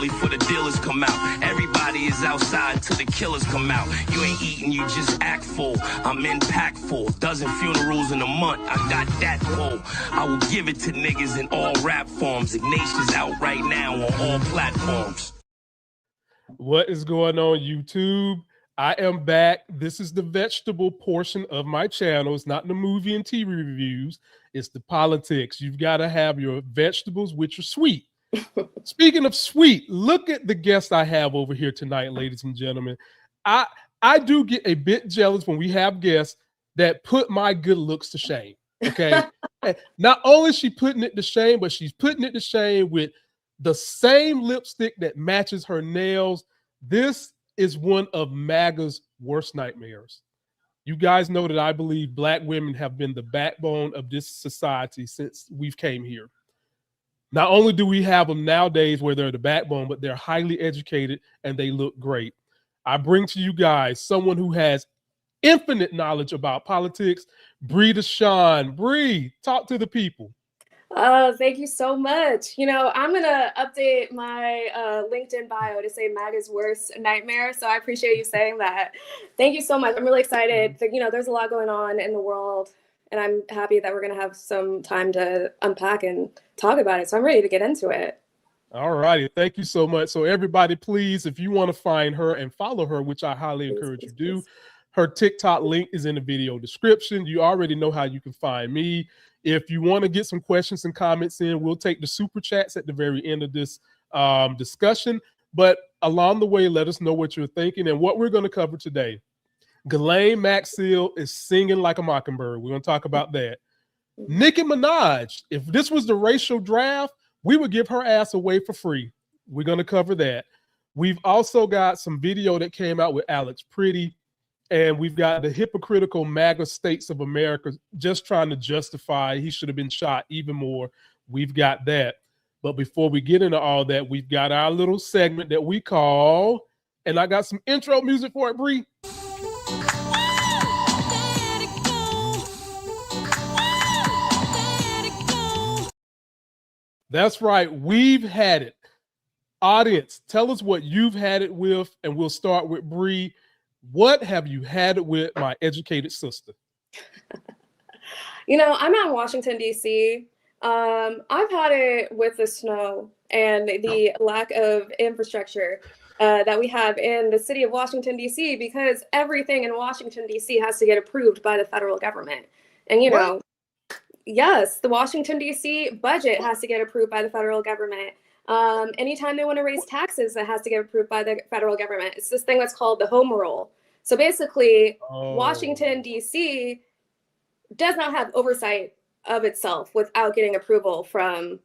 early for the dealers come out. Everybody is outside till the killers come out. You ain't eating, you just act full. I'm impactful. Dozen funerals in a month, I got that pull. I will give it to niggas in all rap forms. Ignatius out right now on all platforms. What is going on, YouTube? I am back. This is the vegetable portion of my channel. It's not the movie and TV reviews. It's the politics. You've got to have your vegetables, which are sweet. Speaking of sweet, look at the guest I have over here tonight, ladies and gentlemen. I do get a bit jealous when we have guests that put my good looks to shame, okay? Not only is she putting it to shame, but she's putting it to shame with the same lipstick that matches her nails. This is one of MAGA's worst nightmares. You guys know that I believe Black women have been the backbone of this society since we've came here. Not only do we have them nowadays where they're the backbone, but they're highly educated and they look great. I bring to you guys someone who has infinite knowledge about politics, Bree Deshawn. Bree, talk to the people. Thank you so much. You know, I'm going to update my LinkedIn bio to say MAGA's worst nightmare. So I appreciate you saying that. Thank you so much. I'm really excited. You know, there's a lot going on in the world, and I'm happy that we're going to have some time to unpack and talk about it. So I'm ready to get into it. All righty. Thank you so much. So everybody, please, if you want to find her and follow her, which I highly encourage you to do, her TikTok link is in the video description. You already know how you can find me. If you want to get some questions and comments in, we'll take the super chats at the very end of this discussion. But along the way, let us know what you're thinking and what we're going to cover today. Ghislaine Maxwell is singing like a mockingbird. We're going to talk about that. Nicki Minaj, if this was the racial draft, we would give her ass away for free. We're going to cover that. We've also got some video that came out with Alex Pretty. And we've got the hypocritical MAGA states of America just trying to justify he should have been shot even more. We've got that. But before we get into all that, we've got our little segment that we call, and I got some intro music for it, Bree. That's right. We've had it. Audience, tell us what you've had it with, and we'll start with Bree. What have you had it with, my educated sister? You know, I'm out in Washington, D.C. I've had it with the snow and the lack of infrastructure that we have in the city of Washington, D.C., because everything in Washington, D.C. has to get approved by the federal government. And, you know, yes, the Washington, D.C. budget has to get approved by the federal government. Anytime they want to raise taxes, that has to get approved by the federal government. It's this thing that's called the home rule. So basically, Washington, D.C. does not have oversight of itself without getting approval from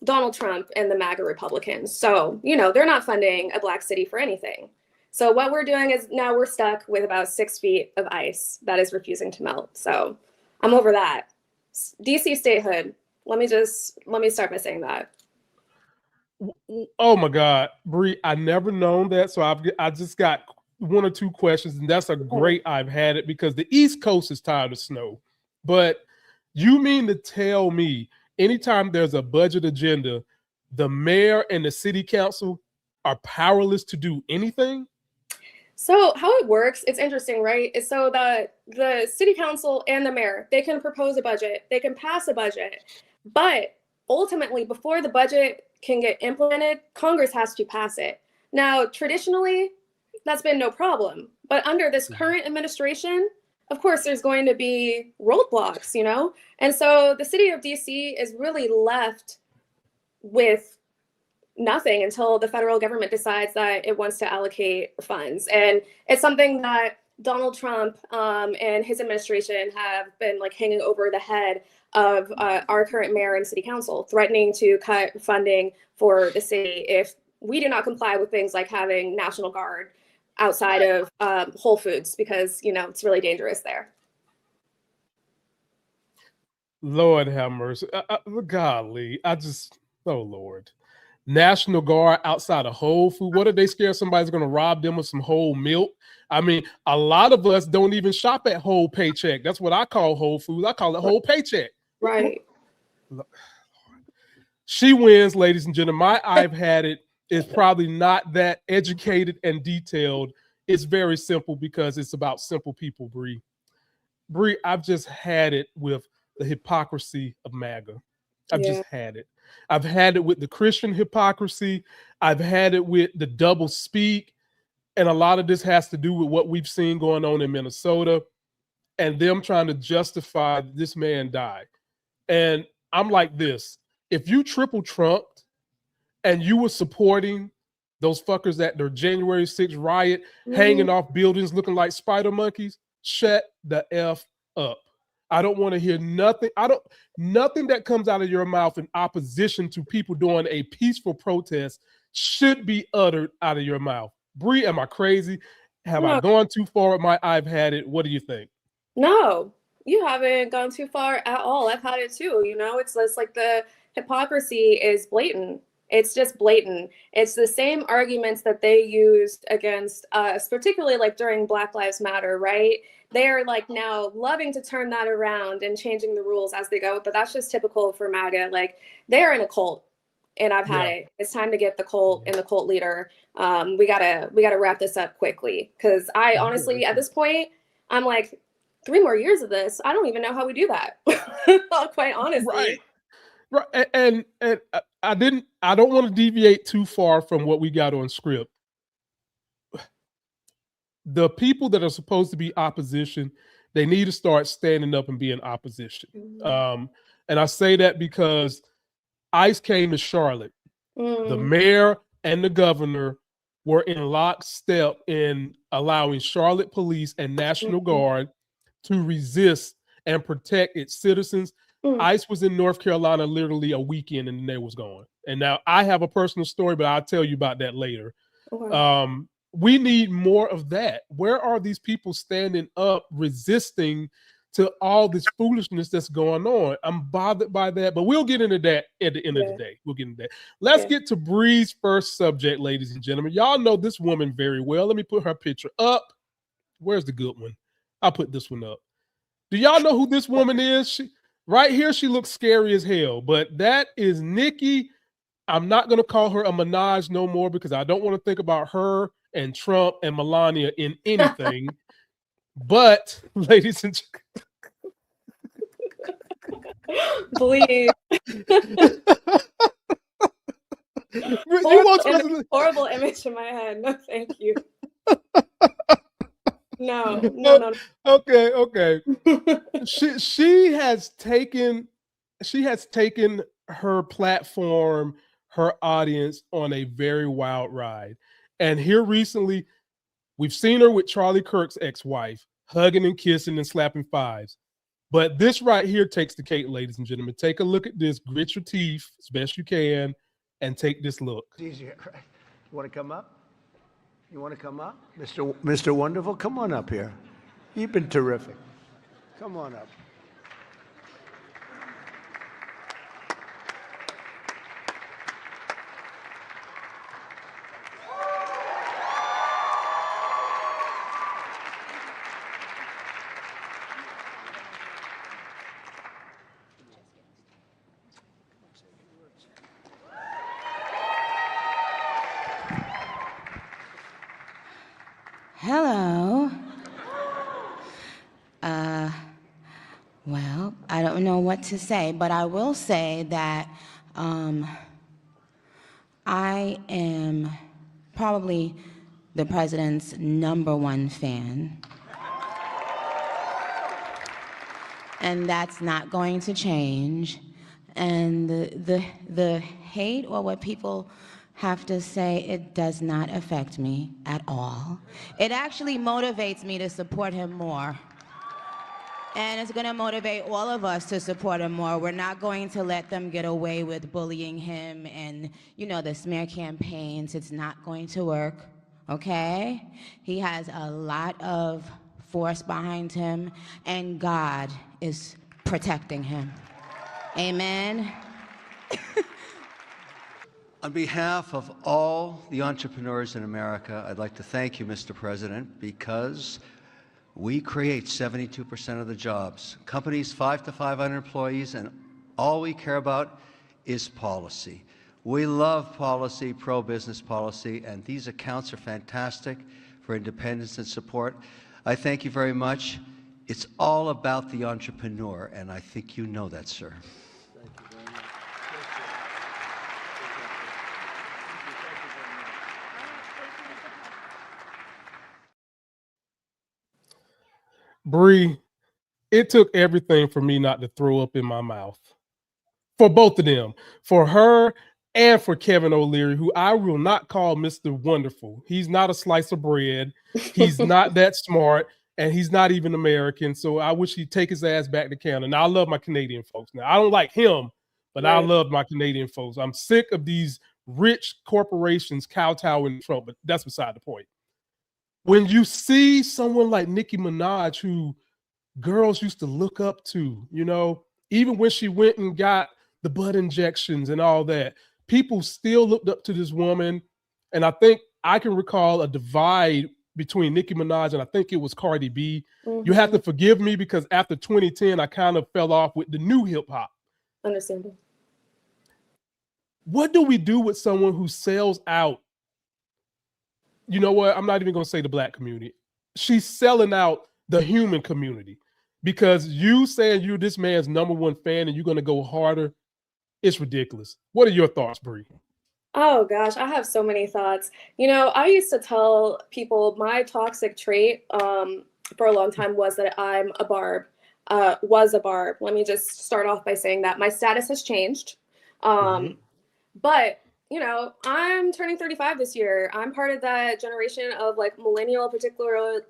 Donald Trump and the MAGA Republicans. So, you know, they're not funding a black city for anything. So what we're doing is now we're stuck with about 6 feet of ice that is refusing to melt. So I'm over that. D.C. statehood. Let me start by saying that. Oh my God, Bree, I never known that. So I just got one or two questions, and that's a great I've had it, because the East Coast is tired of snow. But you mean to tell me anytime there's a budget agenda, the mayor and the city council are powerless to do anything? So how it works, it's interesting, right? It's so that the city council and the mayor, they can propose a budget, they can pass a budget, but ultimately, before the budget can get implemented, Congress has to pass it. Now, traditionally, that's been no problem. But under this current administration, of course, there's going to be roadblocks, you know? And so the city of DC is really left with nothing until the federal government decides that it wants to allocate funds. And it's something that Donald Trump and his administration have been like hanging over the head of our current mayor and city council, threatening to cut funding for the city if we do not comply with things like having National Guard outside of Whole Foods, because, you know, it's really dangerous there. Lord have mercy. Golly, oh Lord. National Guard outside of Whole Food. What if they scared somebody's going to rob them of some whole milk? I mean, a lot of us don't even shop at Whole Paycheck. That's what I call Whole Foods. I call it Whole Paycheck. Right. She wins, ladies and gentlemen. My I've had it is probably not that educated and detailed. It's very simple because it's about simple people, Bree. Bree, I've just had it with the hypocrisy of MAGA. I've just had it. I've had it with the Christian hypocrisy. I've had it with the double speak. And a lot of this has to do with what we've seen going on in Minnesota and them trying to justify this man died. And I'm like this. If you triple trumped and you were supporting those fuckers at their January 6th riot, hanging off buildings looking like spider monkeys, shut the F up. I don't want to hear nothing. Nothing that comes out of your mouth in opposition to people doing a peaceful protest should be uttered out of your mouth. Bree, am I crazy? Have I gone too far with my I've had it? What do you think? No, you haven't gone too far at all. I've had it too. You know, it's just like the hypocrisy is blatant. It's just blatant. It's the same arguments that they used against us, particularly like during Black Lives Matter, right? They're like now loving to turn that around and changing the rules as they go. But that's just typical for MAGA. Like they're in a cult. And I've had it. It's time to get the cult and the cult leader. We gotta wrap this up quickly. Because I honestly, at this point, I'm like, 3 more years of this. I don't even know how we do that. Quite honestly. Right. And I don't want to deviate too far from what we got on script. The people that are supposed to be opposition, they need to start standing up and being opposition. And I say that because ICE came to Charlotte. The mayor and the governor were in lockstep in allowing Charlotte police and National Guard to resist and protect its citizens. ICE was in North Carolina literally a weekend and then they was gone. And now I have a personal story, but I'll tell you about that later. We need more of that. Where are these people standing up, resisting to all this foolishness that's going on? I'm bothered by that, but we'll get into that at the end of the day. We'll get into that. Let's get to Bree's first subject, ladies and gentlemen. Y'all know this woman very well. Let me put her picture up. Where's the good one? I'll put this one up. Do y'all know who this woman is? Right here, she looks scary as hell, but that is Nicki. I'm not going to call her a Minaj no more because I don't want to think about her and Trump and Melania in anything. But, ladies and please. Horrible image in my head. No, thank you. No. Okay. she has taken her platform, her audience on a very wild ride. And here recently, we've seen her with Charlie Kirk's ex-wife, hugging and kissing and slapping fives. But this right here takes the cake, ladies and gentlemen. Take a look at this. Grit your teeth as best you can and take this look. It's easier, right? You want to come up? You want to come up? Mr. Wonderful, come on up here. You've been terrific. Come on up. Hello. Well, I don't know what to say, but I will say that I am probably the president's #1 fan. And that's not going to change. And the hate or what people have to say, it does not affect me at all. It actually motivates me to support him more. And it's going to motivate all of us to support him more. We're not going to let them get away with bullying him and, you know, the smear campaigns. It's not going to work, okay? He has a lot of force behind him, and God is protecting him. Amen. On behalf of all the entrepreneurs in America, I'd like to thank you, Mr. President, because we create 72% of the jobs. Companies 5 to 500 employees, and all we care about is policy. We love policy, pro-business policy, and these accounts are fantastic for independence and support. I thank you very much. It's all about the entrepreneur, and I think you know that, sir. Thank you very much. Bree, it took everything for me not to throw up in my mouth. For both of them, for her and for Kevin O'Leary, who I will not call Mr. Wonderful. He's not a slice of bread. He's not that smart, and he's not even American. So I wish he'd take his ass back to Canada. Now, I love my Canadian folks. Now, I don't like him, but I love my Canadian folks. I'm sick of these rich corporations kowtowing Trump, but that's beside the point. When you see someone like Nicki Minaj, who girls used to look up to, you know, even when she went and got the butt injections and all that, people still looked up to this woman. And I think I can recall a divide between Nicki Minaj and I think it was Cardi B. Mm-hmm. You have to forgive me because after 2010, I kind of fell off with the new hip hop. Understandable. What do we do with someone who sells out? You know what? I'm not even going to say the Black community. She's selling out the human community because you saying you're this man's #1 fan and you're going to go harder. It's ridiculous. What are your thoughts, Bree? Oh gosh, I have so many thoughts. You know, I used to tell people my toxic trait for a long time was that I'm a barb, was a barb. Let me just start off by saying that my status has changed. But, you know, I'm turning 35 this year. I'm part of that generation of like millennial,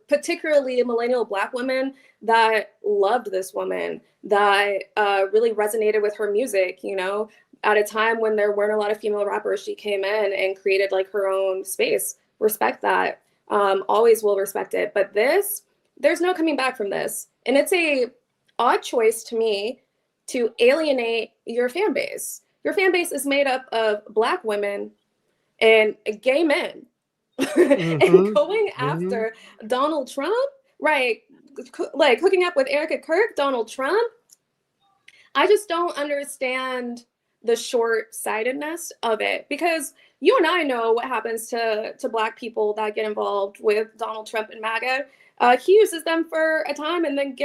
particularly millennial Black women that loved this woman, that really resonated with her music, you know, at a time when there weren't a lot of female rappers. She came in and created like her own space. Respect that. Always will respect it. But there's no coming back from this. And it's a odd choice to me to alienate your fan base. Your fan base is made up of Black women and gay men. And going after Donald Trump, right? Like hooking up with Erica Kirk, Donald Trump. I just don't understand the short-sightedness of it, because you and I know what happens to Black people that get involved with Donald Trump and MAGA. He uses them for a time and then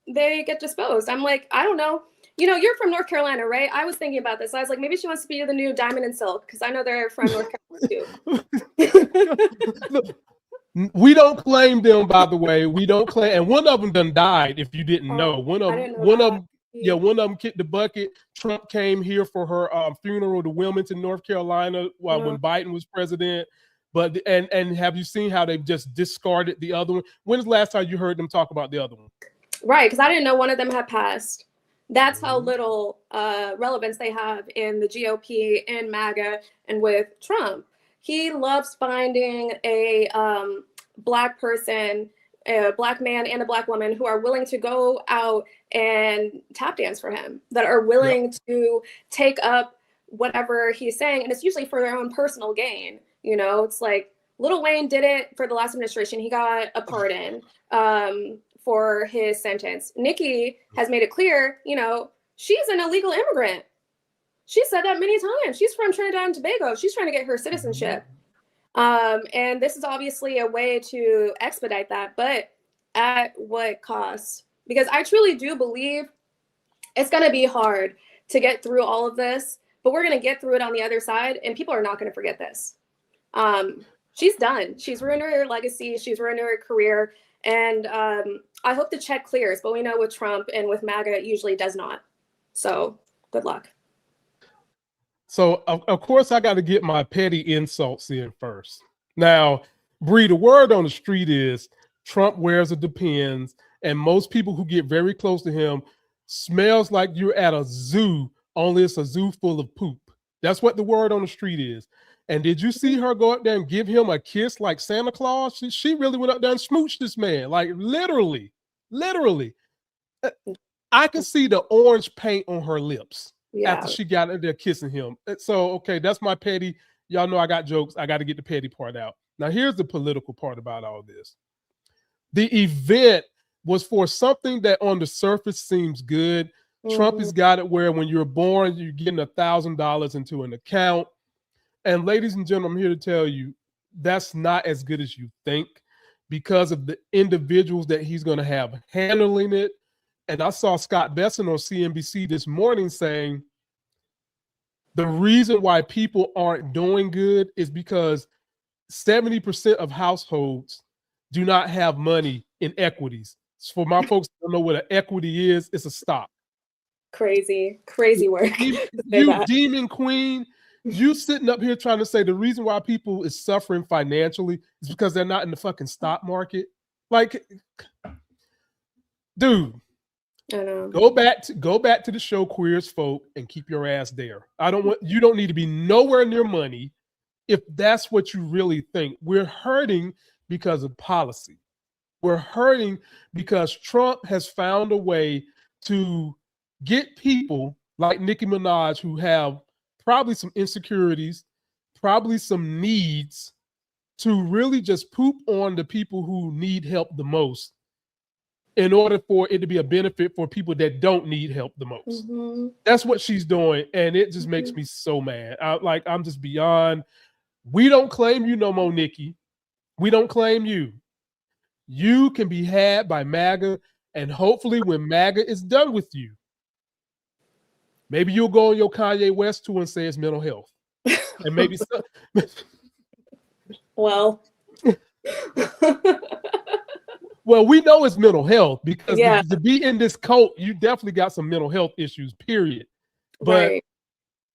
they get disposed. I'm like, I don't know. You know, you're from North Carolina, right? I was thinking about this. I was like, maybe she wants to be the new Diamond and Silk, because I know they're from North Carolina too. We don't claim them, by the way. We don't claim, and one of them done died. If you didn't know, one of them kicked the bucket. Trump came here for her funeral to Wilmington, North Carolina, when Biden was president. But and have you seen how they've just discarded the other one? When's the last time you heard them talk about the other one? Right, because I didn't know one of them had passed. That's how little relevance they have in the GOP and MAGA and with Trump. He loves finding a Black person, a Black man and a Black woman who are willing to go out and tap dance for him, that are willing to take up whatever he's saying. And it's usually for their own personal gain. You know, it's like Lil Wayne did it for the last administration. He got a pardon for his sentence. Nicki has made it clear, you know, she's an illegal immigrant. She said that many times. She's from Trinidad and Tobago. She's trying to get her citizenship. And this is obviously a way to expedite that, but at what cost? Because I truly do believe it's going to be hard to get through all of this, but we're going to get through it on the other side, and people are not going to forget this. She's done. She's ruined her legacy. She's ruined her career. And I hope the check clears, but we know with Trump and with MAGA, it usually does not. So good luck. So, of course, I got to get my petty insults in first. Now, Bree, the word on the street is Trump wears a Depends, and most people who get very close to him smells like you're at a zoo, only it's a zoo full of poop. That's what the word on the street is. And did you see her go up there and give him a kiss like Santa Claus? She really went up there and smooched this man, like literally. I could see the orange paint on her lips after she got in there kissing him. So, okay, that's my petty. Y'all know I got jokes. I got to get the petty part out. Now, here's the political part about all this. The event was for something that on the surface seems good. Trump has got it where when you're born, you're getting $1,000 into an account. And ladies and gentlemen, I'm here to tell you that's not as good as you think because of the individuals that he's going to have handling it. And I saw Scott Besson on CNBC this morning saying the reason why people aren't doing good is because 70% of households do not have money in equities. For my folks who don't know what an equity is, it's a stock. Crazy work. You demon queen, you sitting up here trying to say the reason why people is suffering financially is because they're not in the fucking stock market. Like, dude, I know. go back to the show Queer as Folk and keep your ass there. You don't need to be nowhere near money if that's what you really think. We're hurting because of policy. We're hurting because Trump has found a way to get people like Nicki Minaj who have probably some insecurities, probably some needs, to really just poop on the people who need help the most in order for it to be a benefit for people that don't need help the most. Mm-hmm. That's what she's doing, and it just makes me so mad. I'm just beyond. We don't claim you no more, Nicki. We don't claim you. You can be had by MAGA, and hopefully when MAGA is done with you, maybe you'll go on your Kanye West tour and say it's mental health. And maybe well. Well, we know it's mental health because to be in this cult, you definitely got some mental health issues, period. But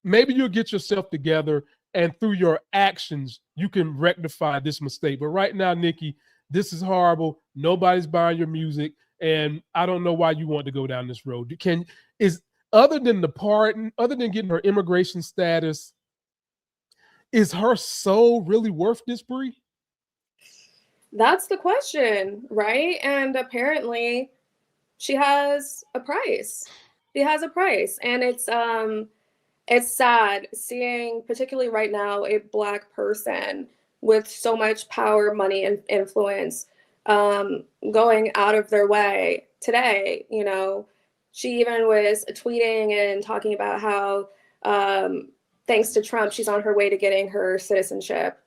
maybe you'll get yourself together and through your actions, you can rectify this mistake. But right now, Nicki, this is horrible. Nobody's buying your music. And I don't know why you want to go down this road. Other than the pardon, other than getting her immigration status, is her soul really worth this, Bree? That's the question, right? And apparently she has a price. She has a price. And it's sad seeing, particularly right now, a Black person with so much power, money, and influence going out of their way today. You know, she even was tweeting and talking about how thanks to Trump, she's on her way to getting her citizenship.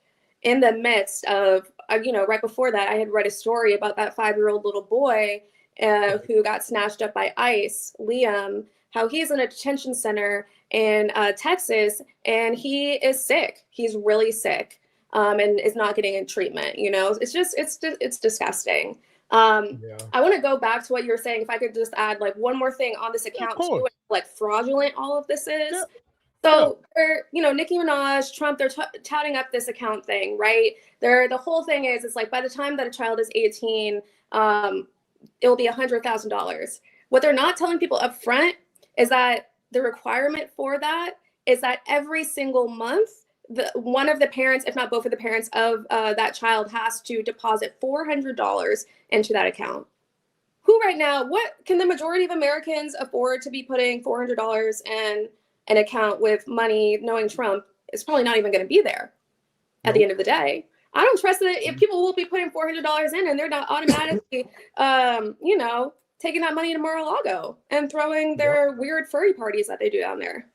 In the midst of, right before that, I had read a story about that 5-year-old little boy who got snatched up by ICE, Liam, how he's in a detention center in Texas, and he is sick. He's really sick and is not getting in treatment. It's disgusting. I want to go back to what you were saying. If I could just add like one more thing on this account too, like fraudulent all of this is. Yeah. So, Nicki Minaj, Trump, they're touting up this account thing, right? The whole thing is, it's like by the time that a child is 18, it'll be $100,000. What they're not telling people up front is that the requirement for that is that every single month, one of the parents, if not both of the parents of that child, has to deposit $400 into that account. Who right now, what can the majority of Americans afford to be putting $400 in an account with money, knowing Trump is probably not even going to be there at the end of the day? I don't trust that if people will be putting $400 in and they're not automatically, taking that money to Mar-a-Lago and throwing their weird furry parties that they do down there.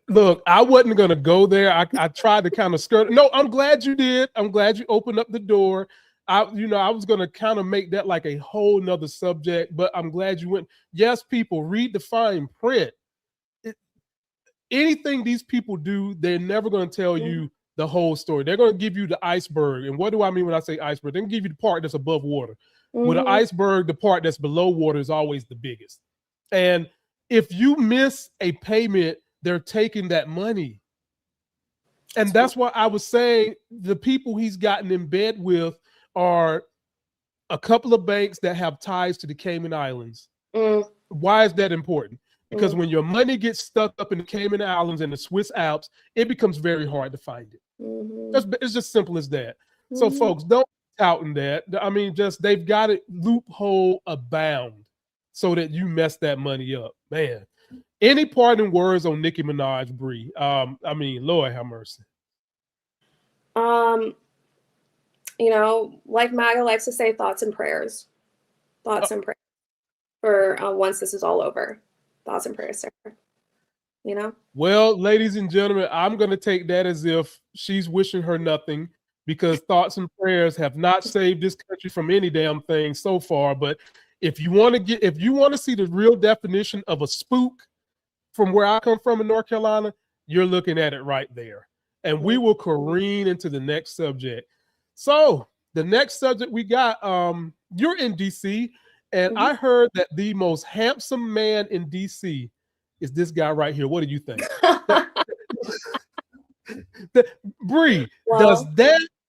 Look, I wasn't going to go there. I tried to kind of skirt. No, I'm glad you did. I'm glad you opened up the door. I was going to kind of make that like a whole nother subject, but I'm glad you went. Yes, people, read the fine print. Anything these people do, they're never going to tell you the whole story. They're going to give you the iceberg. And what do I mean when I say iceberg? They're going to give you the part that's above water. With an iceberg, the part that's below water is always the biggest. And if you miss a payment, they're taking that money. And that's why I was saying the people he's gotten in bed with are a couple of banks that have ties to the Cayman Islands. Why is that important? Because when your money gets stuck up in the Cayman Islands and the Swiss Alps, it becomes very hard to find it. It's just simple as that. So, folks, don't tout in that. I mean, they've got it loophole abound so that you mess that money up. Man, any parting words on Nicki Minaj, Bree? Lord have mercy. Like MAGA likes to say, thoughts and prayers. Thoughts and prayers for once this is all over. Thoughts and prayers, sir. you know? Well, ladies and gentlemen, I'm going to take that as if she's wishing her nothing, because thoughts and prayers have not saved this country from any damn thing so far. But if you want to see the real definition of a spook from where I come from in North Carolina, you're looking at it right there. And we will careen into the next subject. So the next subject we got, you're in DC, and I heard that the most handsome man in DC is this guy right here. What do you think? Bree, Well,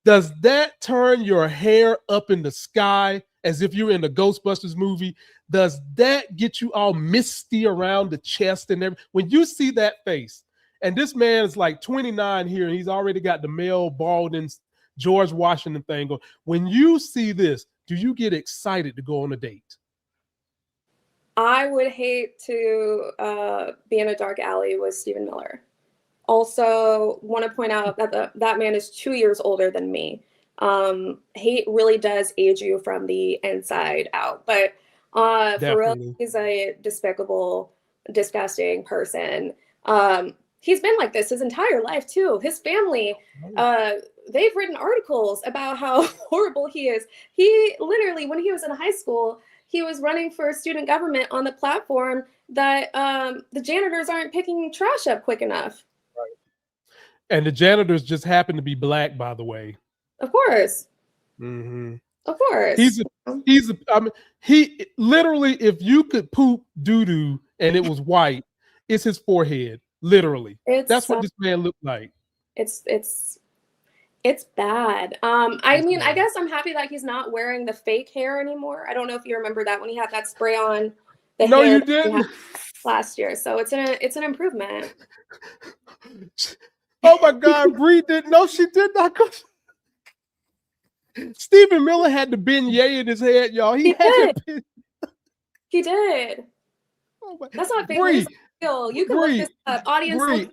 does that turn your hair up in the sky as if you're in the Ghostbusters movie? Does that get you all misty around the chest and everything? When you see that face, and this man is like 29 here, and he's already got the Mel Baldwin, George Washington thing going. When you see this, do you get excited to go on a date? I would hate to be in a dark alley with Stephen Miller. Also, want to point out that that man is 2 years older than me. Hate really does age you from the inside out. But for real, he's a despicable, disgusting person. He's been like this his entire life too. His family, they've written articles about how horrible he is. He literally, when he was in high school, he was running for student government on the platform that the janitors aren't picking trash up quick enough. Right. And the janitors just happen to be black, by the way. Of course. Mm-hmm. Of course. I mean, he literally, if you could poop doo-doo and it was white, it's his forehead. Literally. That's what this man looked like. It's bad. I mean, I guess I'm happy that he's not wearing the fake hair anymore. I don't know if you remember that when he had that spray on the hair. No, you didn't. Last year. So it's an improvement. Oh my God, Bree didn't. No, she did not. Stephen Miller had the beignet in his head, y'all. He did. Oh, that's not fake. You can look this up. Audience, look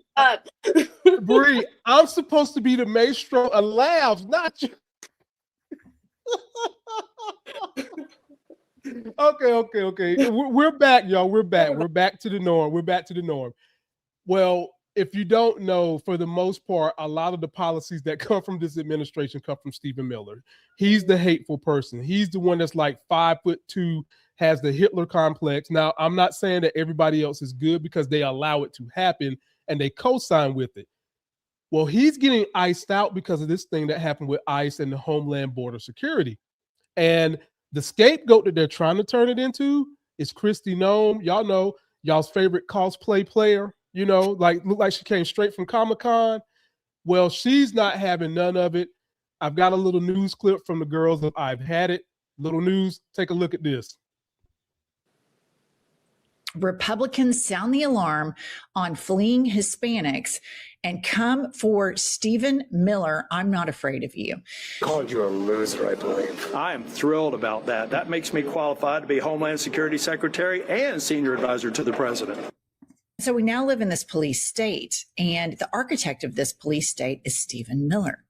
this up. Bree, I'm supposed to be the maestro of laughs, not you. Okay. We're back, y'all. We're back. We're back to the norm. Well, if you don't know, for the most part, a lot of the policies that come from this administration come from Stephen Miller. He's the hateful person. He's the one that's like 5'2", has the Hitler complex. Now, I'm not saying that everybody else is good because they allow it to happen and they co-sign with it. Well, he's getting iced out because of this thing that happened with ICE and the Homeland Border Security. And the scapegoat that they're trying to turn it into is Kristi Noem. Y'all know, y'all's favorite cosplay player, you know, like look like she came straight from Comic-Con. Well, she's not having none of it. I've got a little news clip from the girls of I've Had It. Little news, take a look at this. Republicans sound the alarm on fleeing Hispanics and come for Stephen Miller. I'm not afraid of you. Called you a loser, I believe. I am thrilled about that. That makes me qualified to be Homeland Security Secretary and Senior Advisor to the President. So we now live in this police state, and the architect of this police state is Stephen Miller.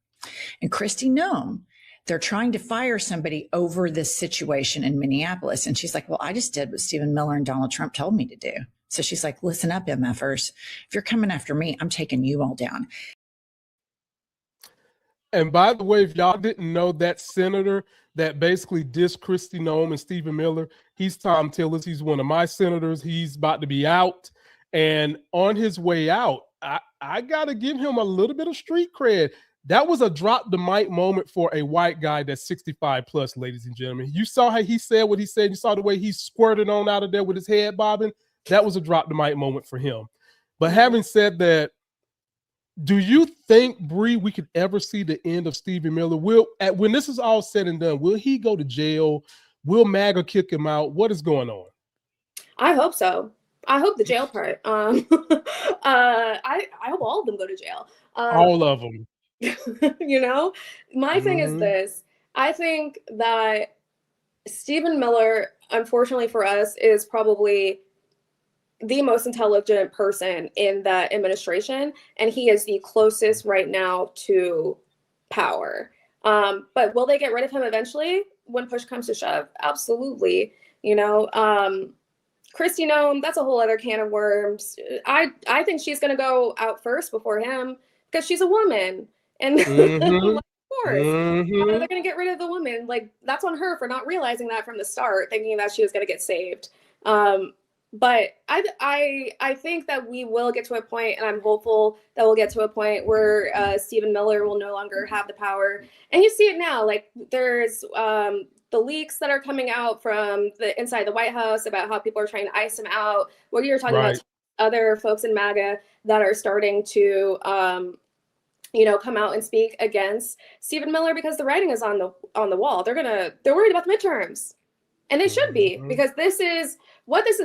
And Kristi Noem, they're trying to fire somebody over this situation in Minneapolis. And she's like, well, I just did what Stephen Miller and Donald Trump told me to do. So she's like, listen up, MFers. If you're coming after me, I'm taking you all down. And by the way, if y'all didn't know, that senator that basically dissed Kristi Noem and Stephen Miller, he's Tom Tillis. He's one of my senators. He's about to be out. And on his way out, I got to give him a little bit of street cred. That was a drop the mic moment for a white guy that's 65 plus, ladies and gentlemen. You saw how he said what he said. You saw the way he squirted on out of there with his head bobbing. That was a drop the mic moment for him. But having said that, do you think, Bree, we could ever see the end of Stephen Miller? When this is all said and done, will he go to jail? Will MAGA kick him out? What is going on? I hope so. I hope the jail part. I hope all of them go to jail. All of them. You know, my thing is this. I think that Stephen Miller, unfortunately for us, is probably the most intelligent person in that administration, and he is the closest right now to power. But will they get rid of him eventually when push comes to shove? Absolutely. You know, Kristi Noem, that's a whole other can of worms. I think she's going to go out first before him because she's a woman. And Mm-hmm. of course, how are they going to get rid of the woman? Like, that's on her for not realizing that from the start, thinking that she was going to get saved. But I think that we will get to a point, and I'm hopeful that we'll get to a point where Stephen Miller will no longer have the power. And you see it now. Like, there's the leaks that are coming out from the inside the White House about how people are trying to ice him out. What you're talking about, other folks in MAGA that are starting to come out and speak against Stephen Miller because the writing is on the wall. They're worried about the midterms, and they should be, because this is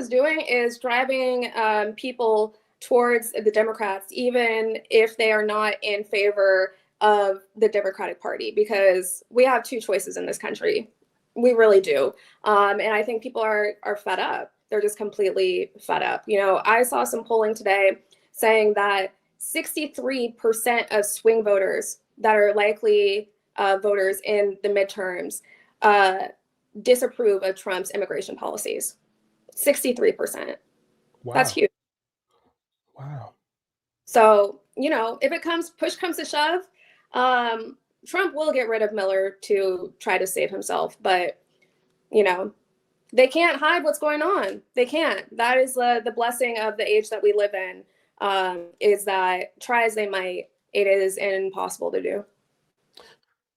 doing is driving people towards the Democrats, even if they are not in favor of the Democratic Party, because we have two choices in this country. We really do. And I think people are fed up. They're just completely fed up. I saw some polling today saying that 63% of swing voters that are likely voters in the midterms disapprove of Trump's immigration policies. 63%. Wow. That's huge. Wow. So, if push comes to shove, Trump will get rid of Miller to try to save himself. But, they can't hide what's going on. They can't. That is the blessing of the age that we live in, is that try as they might, it is impossible to do.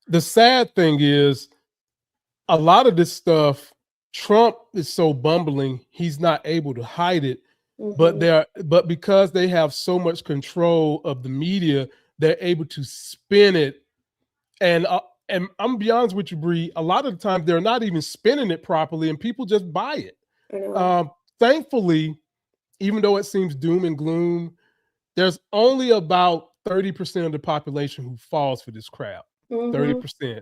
The sad thing is, a lot of this stuff, Trump is so bumbling, he's not able to hide it. But because they have so much control of the media, they're able to spin it. And I'm gonna be honest with you, Bree, a lot of the time they're not even spinning it properly, and people just buy it. Thankfully, even though it seems doom and gloom, there's only about 30% of the population who falls for this crap. 30%.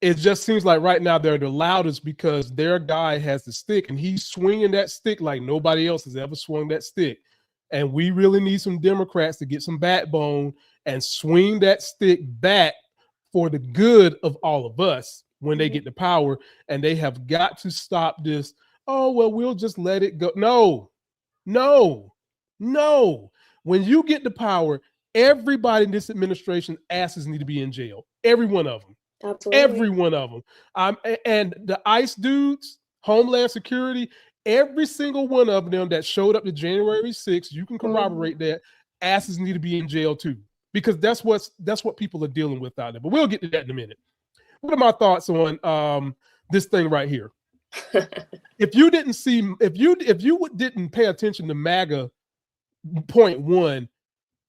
It just seems like right now they're the loudest because their guy has the stick, and he's swinging that stick like nobody else has ever swung that stick. And we really need some Democrats to get some backbone and swing that stick back for the good of all of us when they get the power. And they have got to stop this. Oh, well, we'll just let it go. No. When you get the power, everybody in this administration asses need to be in jail. Every one of them. Absolutely. Every one of them. And the ICE dudes, Homeland Security, every single one of them that showed up to January 6th, you can corroborate that, asses need to be in jail too, because that's what people are dealing with out there. But we'll get to that in a minute. What are my thoughts on this thing right here? If you didn't pay attention to MAGA point one,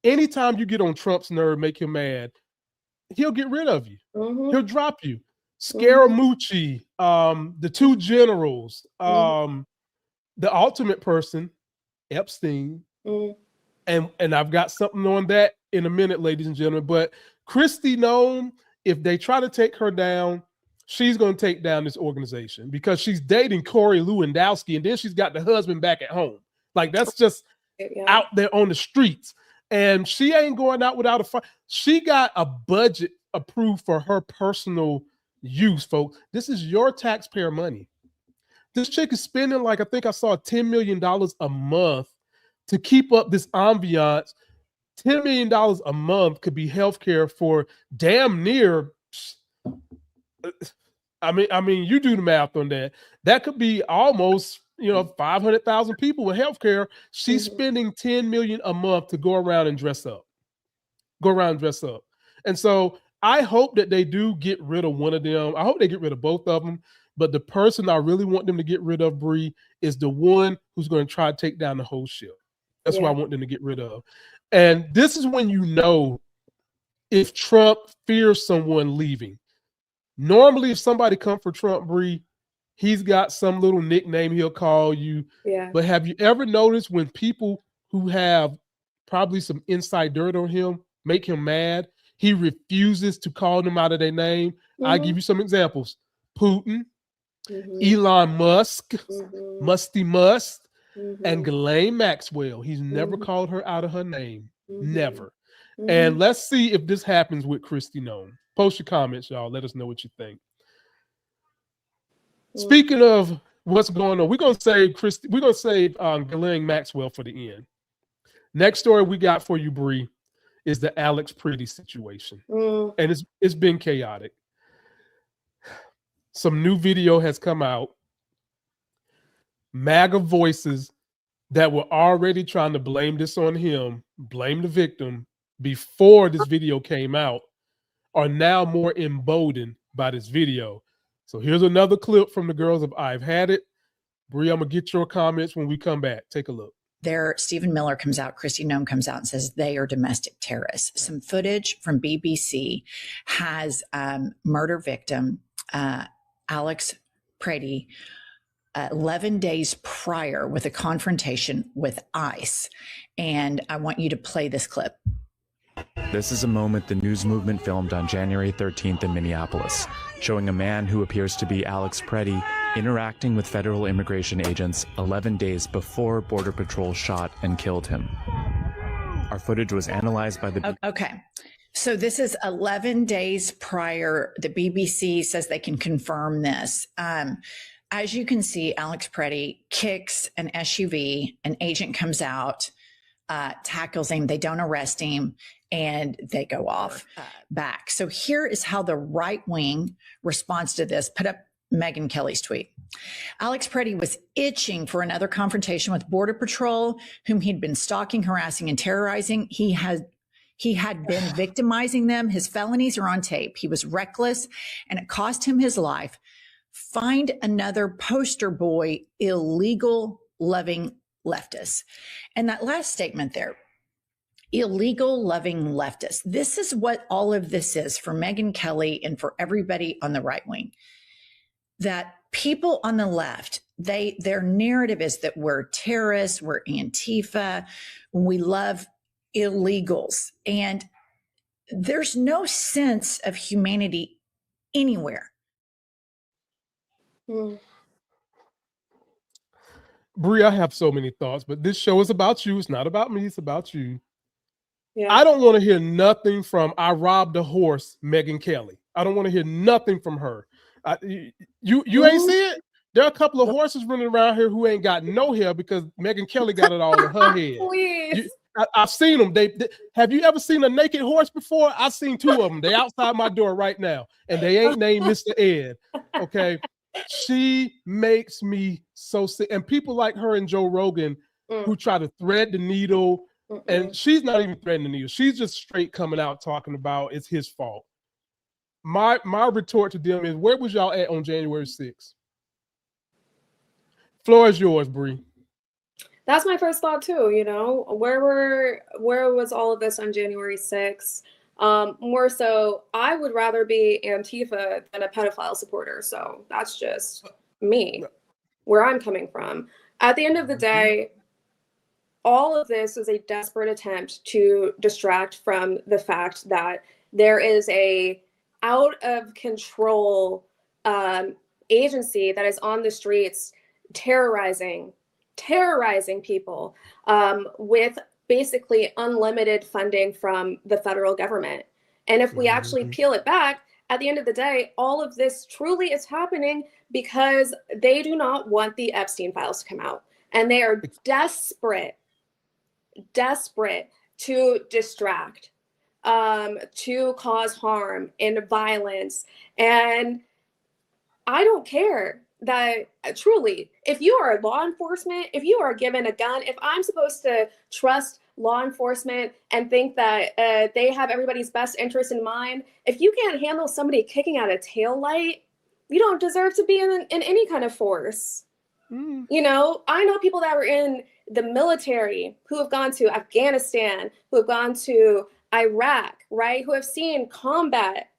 anytime you get on Trump's nerve, make him mad, he'll get rid of you. He'll drop you. Scaramucci, the two generals, the ultimate person, Epstein, and I've got something on that in a minute, ladies and gentlemen. But Kristi Noem, if they try to take her down, she's going to take down this organization because she's dating Corey Lewandowski, and then she's got the husband back at home. Like, that's just out there on the streets. And she ain't going out without a fight. She got a budget approved for her personal use, folks. This is your taxpayer money. This chick is spending, like, I think I saw $10 million a month to keep up this ambiance. $10 million a month could be healthcare for damn near, I mean, you do the math on that. That could be almost 500,000 people with healthcare. She's spending $10 million a month to go around and dress up. And so I hope that they do get rid of one of them. I hope they get rid of both of them. But the person I really want them to get rid of, Bree, is the one who's going to try to take down the whole ship. That's what I want them to get rid of. And this is when you know if Trump fears someone leaving. Normally, if somebody comes for Trump, Bree, he's got some little nickname he'll call you. But have you ever noticed when people who have probably some inside dirt on him make him mad, he refuses to call them out of their name? I'll give you some examples. Putin, Elon Musk, Musty Musk, and Ghislaine Maxwell. He's never called her out of her name. Never. And let's see if this happens with Kristi Noem. Post your comments, y'all. Let us know what you think. Speaking of what's going on. We're gonna save Ghislaine Maxwell for the end. Next story we got for you, Bree, is the Alex Pretty situation, and it's been chaotic. Some new video has come out. MAGA voices that were already trying to blame this on him, blame the victim before this video came out, are now more emboldened by this video. So here's another clip from the girls of I've Had It. Bree, I'm gonna get your comments when we come back. Take a look. There, Stephen Miller comes out, Kristi Noem comes out and says they are domestic terrorists. Some footage from BBC has murder victim Alex Pretty 11 days prior with a confrontation with ICE. And I want you to play this clip. This is a moment the news movement filmed on January 13th in Minneapolis, showing a man who appears to be Alex Pretty interacting with federal immigration agents 11 days before Border Patrol shot and killed him. Our footage was analyzed by the... Okay. So this is 11 days prior. The BBC says they can confirm this. As you can see, Alex Pretty kicks an SUV. An agent comes out, tackles him. They don't arrest him, and they go off back. So here is how the right wing responds to this. Put up Megyn Kelly's tweet. Alex Pretty was itching for another confrontation with Border Patrol, whom he'd been stalking, harassing, and terrorizing. He had been victimizing them. His felonies are on tape. He was reckless, and it cost him his life. Find another poster boy, illegal loving leftists. And that last statement there, illegal loving leftists. This is what all of this is for Megyn Kelly and for everybody on the right wing. That people on the left, their narrative is that we're terrorists, we're Antifa, we love illegals. And there's no sense of humanity anywhere. Bree, I have so many thoughts, but this show is about you. It's not about me. It's about you. Yeah. I don't want to hear nothing from I robbed a horse, Megyn Kelly. I don't want to hear nothing from her. You ain't see it? There are a couple of horses running around here who ain't got no hair because Megyn Kelly got it all in her head. Please. I've seen them. They have you ever seen a naked horse before? I've seen two of them. They outside my door right now, and they ain't named Mr. Ed. Okay. She makes me so sick. And people like her and Joe Rogan who try to thread the needle, and she's not even threading the needle. She's just straight coming out talking about it's his fault. My retort to them is, where was y'all at on January 6th? Floor is yours, Bree. That's my first thought too. You know, where was all of this on January 6th? More so, I would rather be Antifa than a pedophile supporter. So that's just me, where I'm coming from. At the end of the day, all of this is a desperate attempt to distract from the fact that there is a out of control agency that is on the streets terrorizing people with basically unlimited funding from the federal government. And if we actually peel it back, at the end of the day, all of this truly is happening because they do not want the Epstein files to come out. And they are desperate to distract, to cause harm and violence. And I don't care that truly, if you are law enforcement, if you are given a gun, if I'm supposed to trust law enforcement and think that they have everybody's best interest in mind, if you can't handle somebody kicking out a taillight, you don't deserve to be in any kind of force. You know, I know people that were in the military who have gone to Afghanistan, who have gone to Iraq, right? Who have seen combat,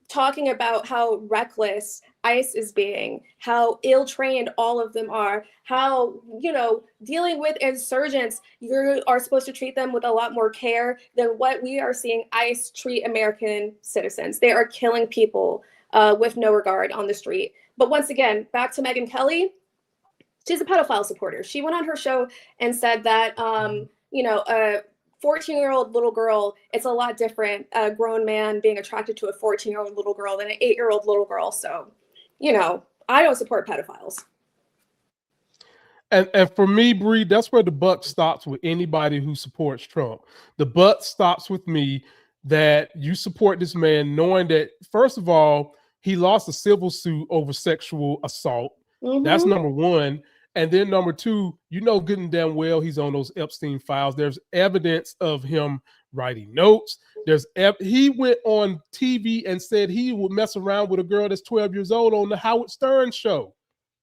talking about how reckless ICE is being, how ill-trained all of them are, how, you know, dealing with insurgents, you are supposed to treat them with a lot more care than what we are seeing ICE treat American citizens. They are killing people with no regard on the street. But once again, back to Megyn Kelly, she's a pedophile supporter. She went on her show and said that, you know, a 14-year-old little girl, it's a lot different, a grown man being attracted to a 14-year-old little girl than an 8-year-old little girl. So, you know, I don't support pedophiles. And for me, Bree, that's where the buck stops with anybody who supports Trump. The buck stops with me that you support this man knowing that, first of all, he lost a civil suit over sexual assault. That's number one. And then number two, you know good and damn well he's on those Epstein files. There's evidence of him writing notes. He went on TV and said he would mess around with a girl that's 12 years old on the Howard Stern show.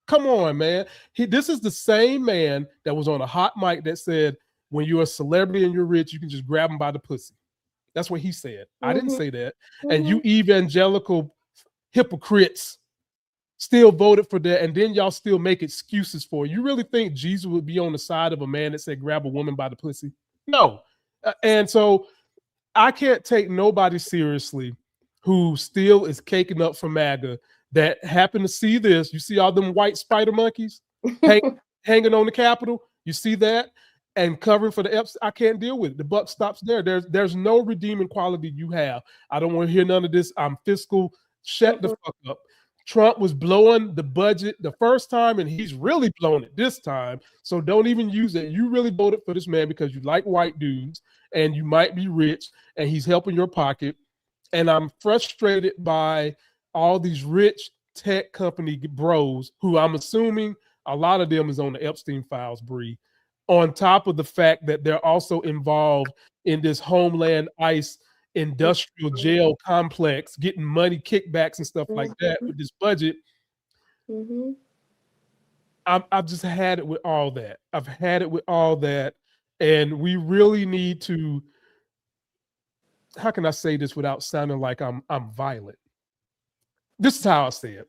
Come on, man. This is the same man that was on a hot mic that said, when you're a celebrity and you're rich, you can just grab them by the pussy. That's what he said. I didn't say that. And you evangelical hypocrites still voted for that, and then y'all still make excuses for it. You really think Jesus would be on the side of a man that said grab a woman by the pussy? No. And so I can't take nobody seriously who still is caking up for MAGA that happen to see this. You see all them white spider monkeys hanging on the Capitol? You see that? And covering for the Epstein. I can't deal with it. The buck stops there. There's no redeeming quality you have. I don't want to hear none of this. I'm fiscal. Shut the fuck up. Trump was blowing the budget the first time, and he's really blowing it this time. So don't even use it. You really voted for this man because you like white dudes and you might be rich and he's helping your pocket. And I'm frustrated by all these rich tech company bros who I'm assuming a lot of them is on the Epstein files, Bree, on top of the fact that they're also involved in this Homeland ICE industrial jail complex, getting money kickbacks and stuff like that with this budget. I've just had it with all that. I've had it with all that. And we really need to, how can I say this without sounding like I'm violent? This is how I say it.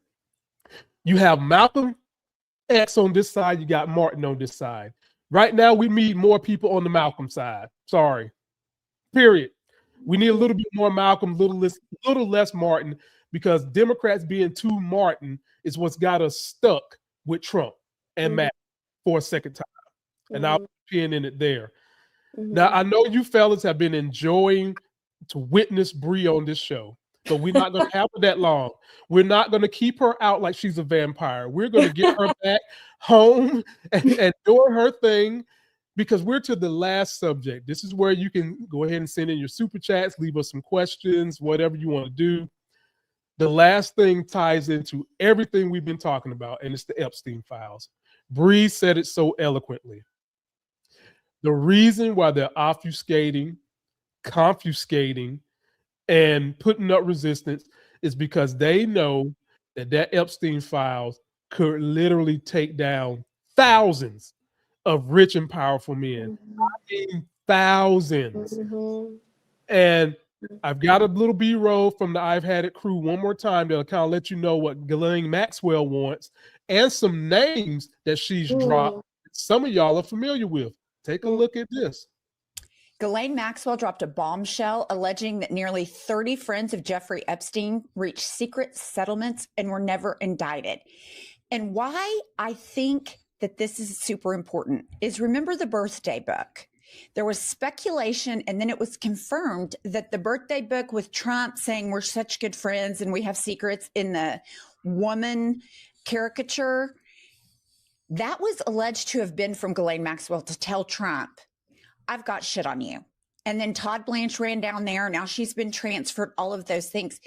You have Malcolm X on this side, you got Martin on this side. Right now, we need more people on the Malcolm side. Sorry. Period. We need a little bit more Malcolm, little less Martin, because Democrats being too Martin is what's got us stuck with Trump and Matt for a second time. And I'll pin in it there. Now, I know you fellas have been enjoying to witness Bree on this show, but we're not going to have her that long. We're not going to keep her out like she's a vampire. We're going to get her back home and doing her thing, because we're to the last subject. This is where you can go ahead and send in your super chats, leave us some questions, whatever you want to do. The last thing ties into everything we've been talking about, and it's the Epstein files. Bree said it so eloquently. The reason why they're obfuscating, confiscating, and putting up resistance is because they know that Epstein files could literally take down thousands of rich and powerful men. I mean, thousands. And I've got a little B-roll from the I've Had It crew one more time that'll kind of let you know what Ghislaine Maxwell wants and some names that she's dropped. Some of y'all are familiar with. Take a look at this. Ghislaine Maxwell dropped a bombshell alleging that nearly 30 friends of Jeffrey Epstein reached secret settlements and were never indicted. And why I think that this is super important is, remember the birthday book? There was speculation, and then it was confirmed that the birthday book with Trump saying we're such good friends and we have secrets in the woman caricature, that was alleged to have been from Ghislaine Maxwell to tell Trump, I've got shit on you. And then Todd Blanche ran down there. Now she's been transferred, all of those things.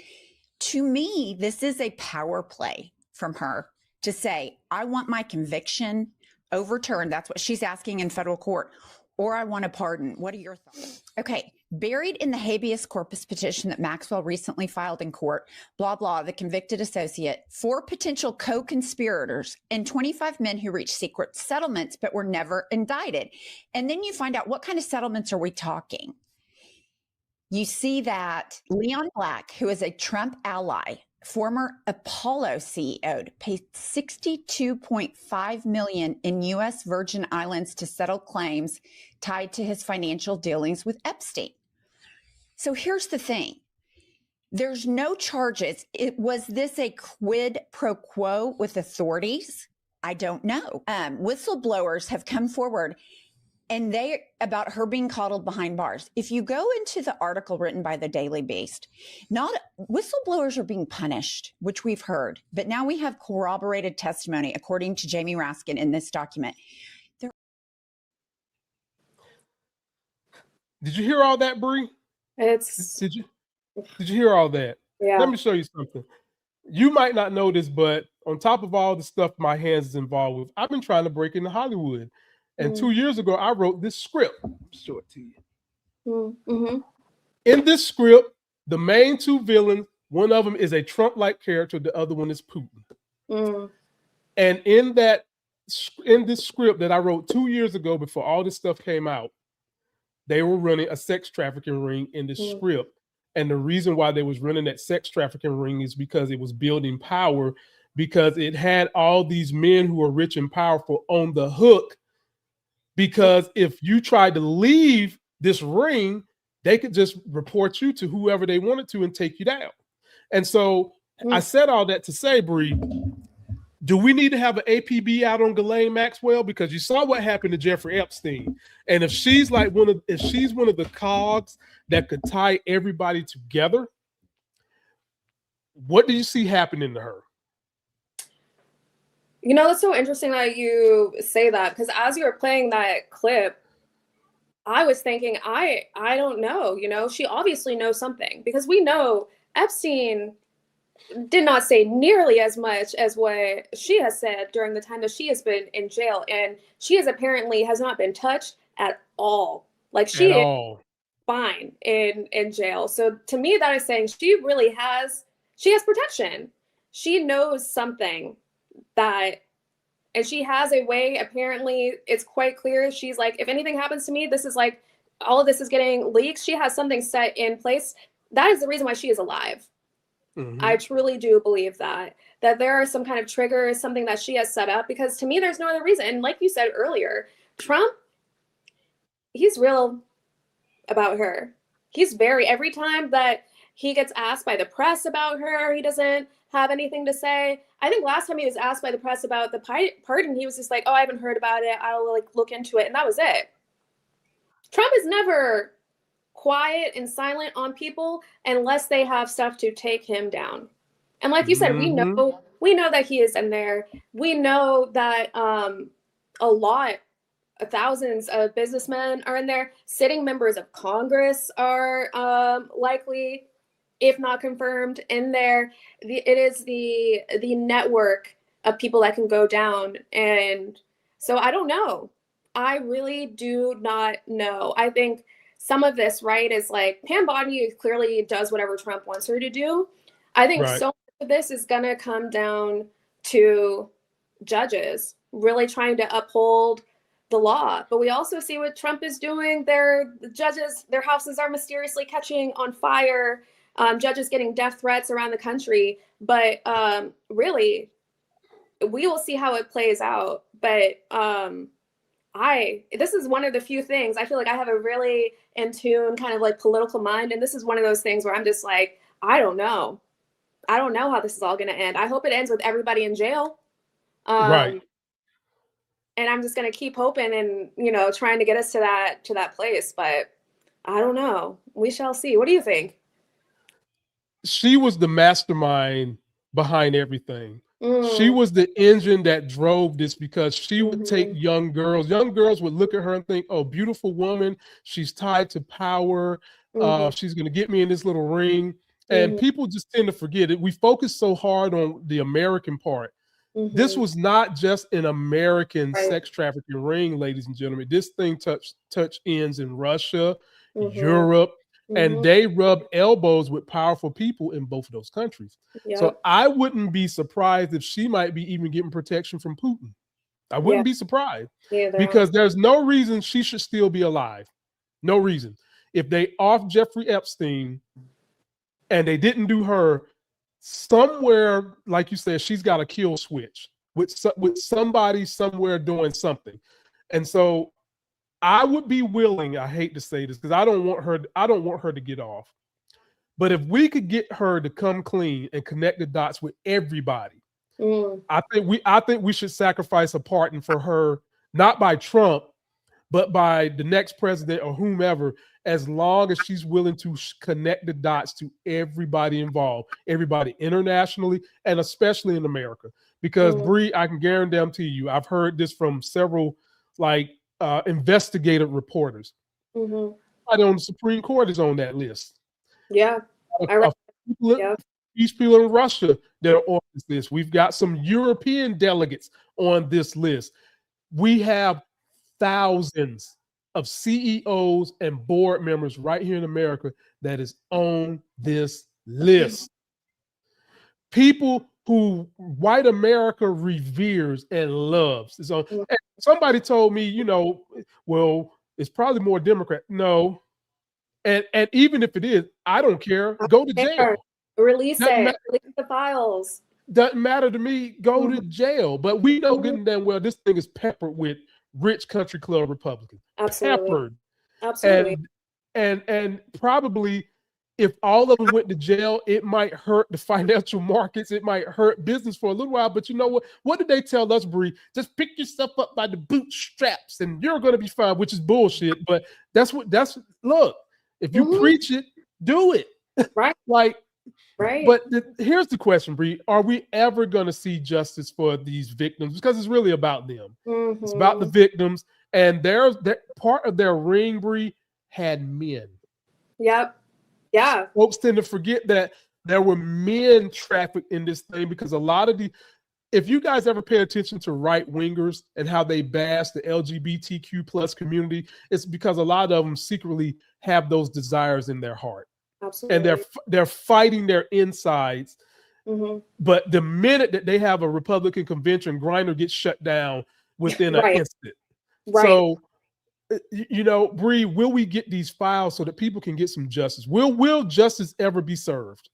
To me, this is a power play from her to say, I want my conviction overturned. That's what she's asking in federal court. Or I want a pardon. What are your thoughts? Okay. Buried in the habeas corpus petition that Maxwell recently filed in court, blah, blah, the convicted associate, 4 potential co-conspirators, and 25 men who reached secret settlements but were never indicted. And then you find out, what kind of settlements are we talking? You see that Leon Black, who is a Trump ally, former Apollo CEO, paid $62.5 million in U.S. Virgin Islands to settle claims tied to his financial dealings with Epstein. So here's the thing. There's no charges. Was this a quid pro quo with authorities? I don't know. Whistleblowers have come forward. and they about her being coddled behind bars. If you go into the article written by the Daily Beast, not whistleblowers are being punished, which we've heard, but now we have corroborated testimony, according to Jamie Raskin in this document. Did you hear all that, Bree? Did you hear all that? Yeah. Let me show you something. You might not know this, but on top of all the stuff my hands is involved with, I've been trying to break into Hollywood. And 2 years ago, I wrote this script. I'll show it to you. Mm-hmm. In this script, the main two villains, one of them is a Trump-like character, the other one is Putin. Mm. And in this script that I wrote 2 years ago, before all this stuff came out, they were running a sex trafficking ring in this script. And the reason why they was running that sex trafficking ring is because it was building power, because it had all these men who are rich and powerful on the hook. Because if you tried to leave this ring, they could just report you to whoever they wanted to and take you down. And so I said all that to say, Bree, do we need to have an APB out on Ghislaine Maxwell? Because you saw what happened to Jeffrey Epstein. And if she's like one of the cogs that could tie everybody together, what do you see happening to her? You know, it's so interesting that you say that, because as you were playing that clip, I was thinking, I don't know, you know, she obviously knows something, because we know Epstein did not say nearly as much as what she has said during the time that she has been in jail. And she has not been touched at all. Like, she is fine in jail. So to me, that is saying she has protection. She knows something and she has a way, apparently it's quite clear. She's like, if anything happens to me, this is like, all of this is getting leaked. She has something set in place. That is the reason why she is alive. Mm-hmm. I truly do believe that there are some kind of triggers, something that she has set up, because to me, there's no other reason. And like you said earlier, Trump, he's real about her. Every time that he gets asked by the press about her, he doesn't have anything to say. I think last time he was asked by the press about the pardon, he was just like, oh, I haven't heard about it. I'll look into it. And that was it. Trump is never quiet and silent on people unless they have stuff to take him down. And like you said, we know that he is in there. We know that thousands of businessmen are in there. Sitting members of Congress are likely, if not confirmed, in there. It is the network of people that can go down. And so I don't know. I really do not know. I think some of this, right, is like Pam Bondi clearly does whatever Trump wants her to do. I think so much of this is going to come down to judges really trying to uphold the law. But we also see what Trump is doing. The judges, their houses are mysteriously catching on fire. Judges getting death threats around the country. But really, we will see how it plays out. But this is one of the few things I feel like I have a really in tune kind of like political mind. And this is one of those things where I'm just like, I don't know. I don't know how this is all going to end. I hope it ends with everybody in jail. Right. And I'm just going to keep hoping and, trying to get us to that place. But I don't know. We shall see. What do you think? She was the mastermind behind everything. She was the engine that drove this, because she would take young girls would look at her and think, oh, beautiful woman. She's tied to power. She's going to get me in this little ring. And people just tend to forget it. We focus so hard on the American part. This was not just an American sex trafficking ring, ladies and gentlemen. This thing touched ends in Russia, Europe, and they rubbed elbows with powerful people in both of those countries. Yep. So I wouldn't be surprised if she might be even getting protection from Putin. I wouldn't be surprised, because there's no reason she should still be alive. No reason. If they off Jeffrey Epstein and they didn't do her, somewhere, like you said, she's got a kill switch with somebody somewhere doing something. And so I would be willing, I hate to say this because I don't want her to get off. But if we could get her to come clean and connect the dots with everybody, I think we should sacrifice a pardon for her, not by Trump, but by the next president or whomever, as long as she's willing to connect the dots to everybody involved, everybody internationally and especially in America. Because Bree, I can guarantee you, I've heard this from several investigative reporters. Everybody on the Supreme Court is on that list. Yeah. These people in Russia that are on this list. We've got some European delegates on this list. We have thousands of CEOs and board members right here in America that is on this list. People who white America reveres and loves. So, and somebody told me, well, it's probably more Democrat. No. And even if it is, I don't care. Go to jail. Release it. Release the files. Doesn't matter to me. Go to jail. But we know good and damn well this thing is peppered with rich country club Republicans. Absolutely. Peppered. Absolutely. And probably if all of them went to jail, it might hurt the financial markets. It might hurt business for a little while. But you know what? What did they tell us, Bree? Just pick yourself up by the bootstraps and you're going to be fine, which is bullshit. But look, if you preach it, do it. Right. Right. But here's the question, Bree. Are we ever going to see justice for these victims? Because it's really about them. It's about the victims. And part of their ring, Bree, had men. Yep. Yeah. Folks tend to forget that there were men trafficked in this thing because a lot of if you guys ever pay attention to right-wingers and how they bash the LGBTQ plus community, it's because a lot of them secretly have those desires in their heart. Absolutely. And they're fighting their insides. But the minute that they have a Republican convention, Grindr gets shut down within an instant. Right. So, Bree, will we get these files so that people can get some justice? Will justice ever be served?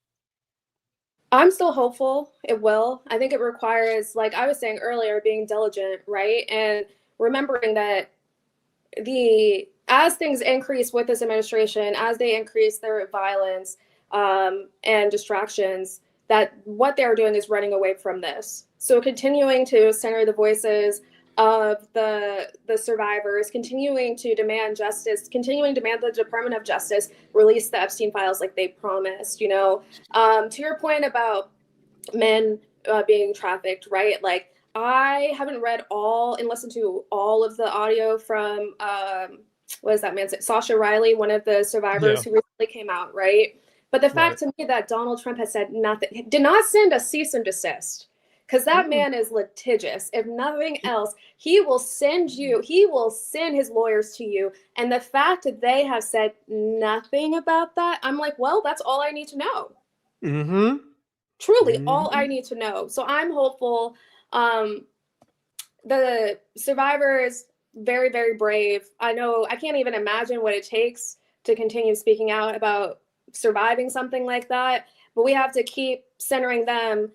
I'm still hopeful it will. I think it requires, like I was saying earlier, being diligent, right? And remembering that as things increase with this administration, as they increase their violence and distractions, that what they're doing is running away from this. So continuing to center the voices of the survivors, continuing to demand justice, continuing to demand the Department of Justice release the Epstein files like they promised, to your point about men being trafficked, right? Like, I haven't read and listened to all of the audio from, what is that man? Sasha Riley, one of the survivors who recently came out, right? But the fact to me that Donald Trump has said nothing, did not send a cease and desist, because that man is litigious. If nothing else, he will send his lawyers to you. And the fact that they have said nothing about that, I'm like, well, that's all I need to know. Truly, all I need to know. So I'm hopeful. The survivors, very, very brave. I know I can't even imagine what it takes to continue speaking out about surviving something like that, but we have to keep centering them,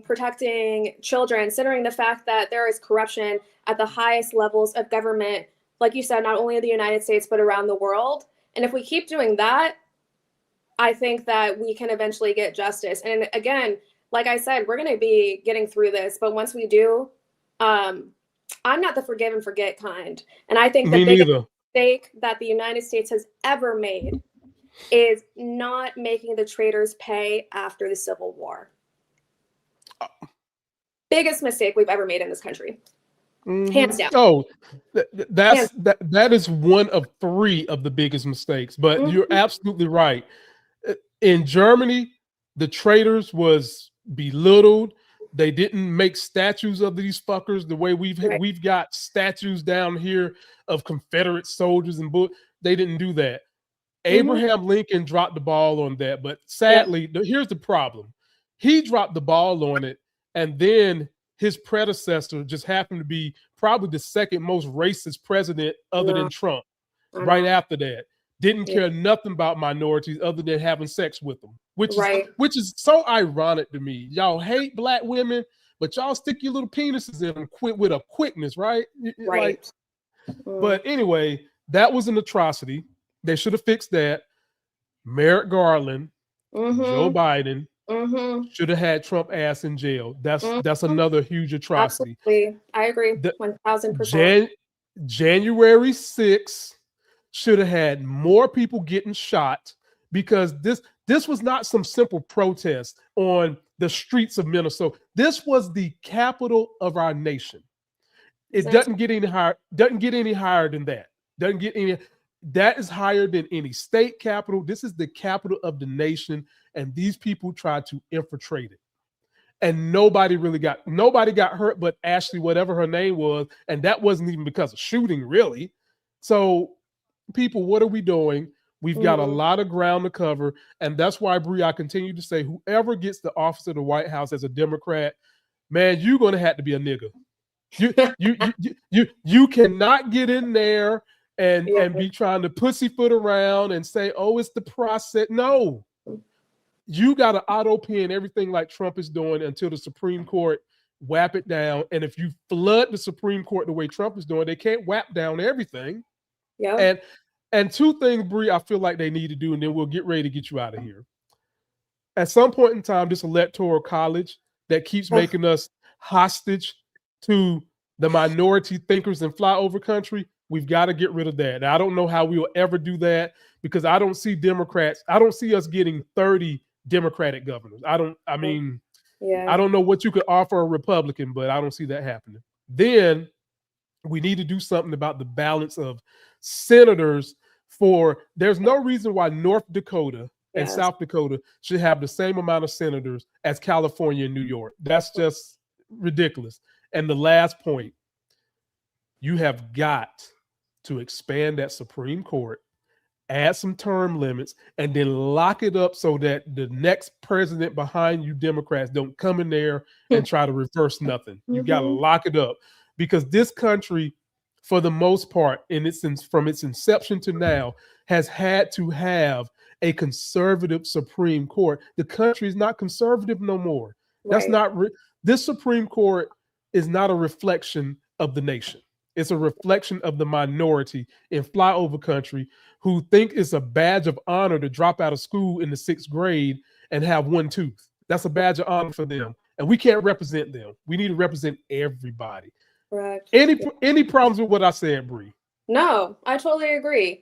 protecting children, centering the fact that there is corruption at the highest levels of government, like you said, not only in the United States, but around the world. And if we keep doing that, I think that we can eventually get justice. And again, like I said, we're going to be getting through this, but once we do, I'm not the forgive and forget kind. And I think the biggest mistake that the United States has ever made is not making the traitors pay after the Civil War. Biggest mistake we've ever made in this country. Hands down. Oh, that is one of 3 of the biggest mistakes. But you're absolutely right. In Germany, the traitors was belittled. They didn't make statues of these fuckers the way we've got statues down here of Confederate soldiers and they didn't do that. Abraham Lincoln dropped the ball on that, but sadly, here's the problem. He dropped the ball on it, and then his predecessor just happened to be probably the second most racist president other than Trump. Right after that, didn't care nothing about minorities other than having sex with them, which is so ironic to me. Y'all hate black women, but y'all stick your little penises in them with a quickness, right? But anyway, that was an atrocity. They should have fixed that. Merrick Garland, Joe Biden should have had Trump ass in jail. That's another huge atrocity. Absolutely. I agree. 1000%. January 6th should have had more people getting shot, because this was not some simple protest on the streets of Minnesota. This was the capital of our nation. It doesn't get any higher. Doesn't get any higher than that. Doesn't get any. That is higher than any state capital. This is the capital of the nation, and these people tried to infiltrate it. And nobody got hurt but Ashley, whatever her name was, and that wasn't even because of shooting, really. So, people, what are we doing? We've got a lot of ground to cover, and that's why, Bree, I continue to say, whoever gets the office of the White House as a Democrat, man, you're going to have to be a nigga. You cannot get in there and be trying to pussyfoot around and say, oh, it's the process. No. You got to auto pen everything like Trump is doing until the Supreme Court whap it down. And if you flood the Supreme Court the way Trump is doing, they can't whap down everything. Yeah. And two things, Bree, I feel like they need to do, and then we'll get ready to get you out of here. At some point in time, this electoral college that keeps making us hostage to the minority thinkers in flyover country, we've got to get rid of that. And I don't know how we will ever do that, because I don't see us getting 30 Democratic governors. I don't know what you could offer a Republican, but I don't see that happening. Then we need to do something about the balance of senators. There's no reason why North Dakota and South Dakota should have the same amount of senators as California and New York. That's just ridiculous. And the last point, you have got to expand that Supreme Court, add some term limits, and then lock it up so that the next president behind you Democrats don't come in there and try to reverse nothing. You got to lock it up, because this country, for the most part, from its inception to now, has had to have a conservative Supreme Court. The country is not conservative no more. That's not this Supreme Court is not a reflection of the nation. It's a reflection of the minority in flyover country who think it's a badge of honor to drop out of school in the 6th grade and have one tooth. That's a badge of honor for them. And we can't represent them. We need to represent everybody. Correct. Any problems with what I said, Bree? No, I totally agree.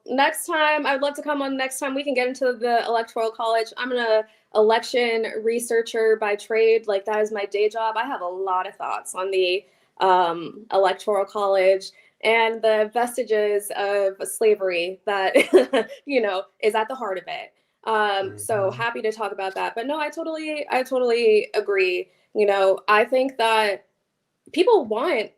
Next time, I'd love to come on next time. We can get into the Electoral College. I'm an election researcher by trade. Like, that is my day job. I have a lot of thoughts on the Electoral College and the vestiges of slavery that, is at the heart of it. So happy to talk about that. But no, I totally agree. I think that people want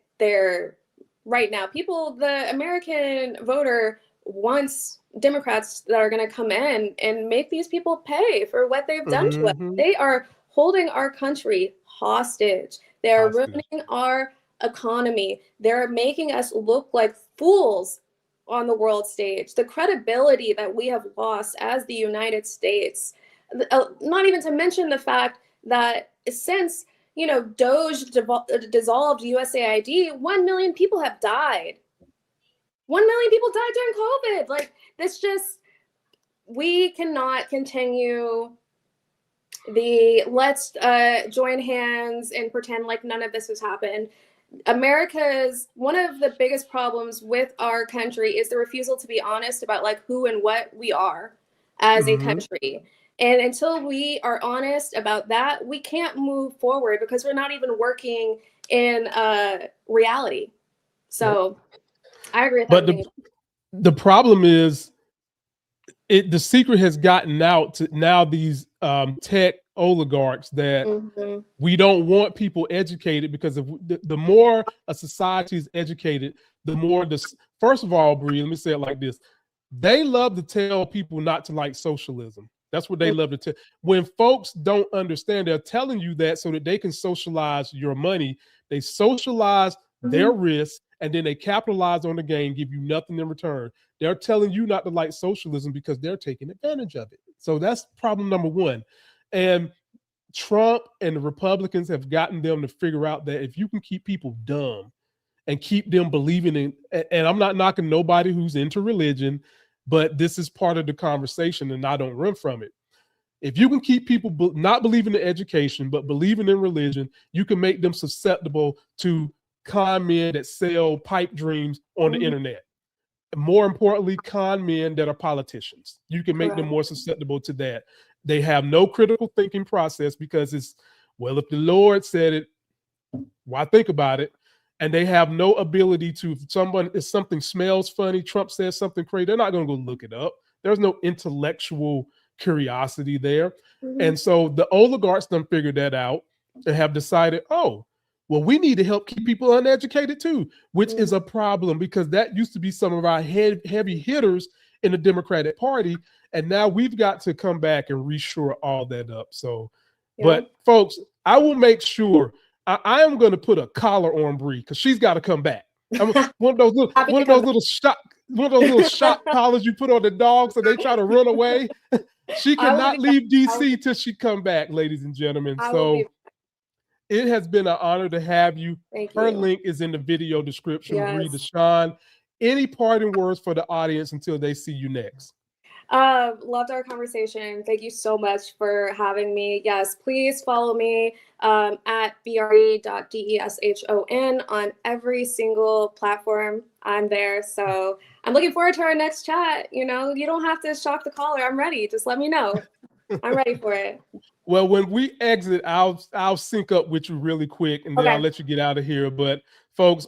right now, the American voter wants Democrats that are going to come in and make these people pay for what they've done to us. They are holding our country hostage. They are ruining our economy. They're making us look like fools on the world stage. The credibility that we have lost as the United States, not even to mention the fact that since Doge dissolved USAID, 1 million people have died. 1 million people died during COVID. Like, we cannot continue let's join hands and pretend like none of this has happened. One of the biggest problems with our country is the refusal to be honest about like who and what we are as a country. And until we are honest about that, we can't move forward, because we're not even working in reality. So I agree with that. But the problem is, the secret has gotten out to now these tech oligarchs that we don't want people educated, because the more a society is educated, the more first of all, Bree, let me say it like this. They love to tell people not to like socialism. That's what they love to tell. When folks don't understand, they're telling you that so that they can socialize your money. They socialize their risk, and then they capitalize on the game, give you nothing in return. They're telling you not to like socialism because they're taking advantage of it. So that's problem number one. And Trump and the Republicans have gotten them to figure out that if you can keep people dumb and keep them believing in, and I'm not knocking nobody who's into religion, but this is part of the conversation and I don't run from it. If you can keep people not believing in education, but believing in religion, you can make them susceptible to con men that sell pipe dreams on the internet. More importantly, con men that are politicians. You can make them more susceptible to that. They have no critical thinking process because it's, well, if the Lord said it, why think about it? And they have no ability to, if something smells funny, Trump says something crazy, they're not going to go look it up. There's no intellectual curiosity there. And so the oligarchs done figured that out and have decided, oh, well, we need to help keep people uneducated too, which is a problem because that used to be some of our heavy hitters in the Democratic Party. And now we've got to come back and reshore all that up. So, but folks, I will make sure I am going to put a collar on Bree because she's got to come back. One of those little shock collars you put on the dogs so they try to run away. She cannot leave DC till she come back, ladies and gentlemen. So it has been an honor to have you. Her link is in the video description. Bree Deshawn. Any parting words for the audience until they see you next? Loved our conversation. Thank you so much for having me. Yes, please follow me at bre.deshon on every single platform. I'm there. So I'm looking forward to our next chat. You know, you don't have to shock the caller. I'm ready. Just let me know. I'm ready for it. Well, when we exit, I'll sync up with you really quick and then I'll let you get out of here. But folks,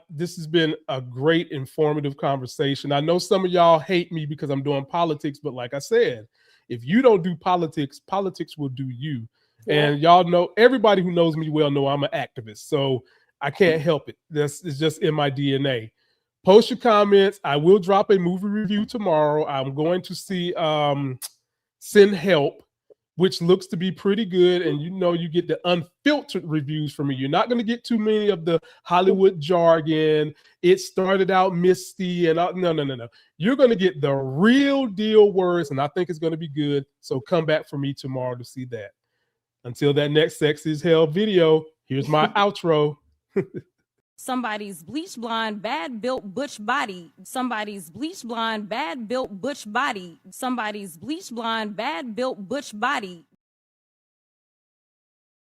this has been a great informative conversation. I know some of y'all hate me because I'm doing politics, but like I said, if you don't do politics, politics will do you. And y'all know, everybody who knows me well know I'm an activist. So I can't help it. It's just in my DNA. Post your comments. I will drop a movie review tomorrow. I'm going to see Send Help, which looks to be pretty good. And you know, you get the unfiltered reviews from me. You're not going to get too many of the Hollywood jargon. It started out misty and no. You're going to get the real deal words, and I think it's going to be good. So come back for me tomorrow to see that. Until that next Sex is Hell video, here's my outro. Somebody's bleach blonde, bad built butch body. Somebody's bleach blonde, bad built butch body. Somebody's bleach blonde, bad built butch body.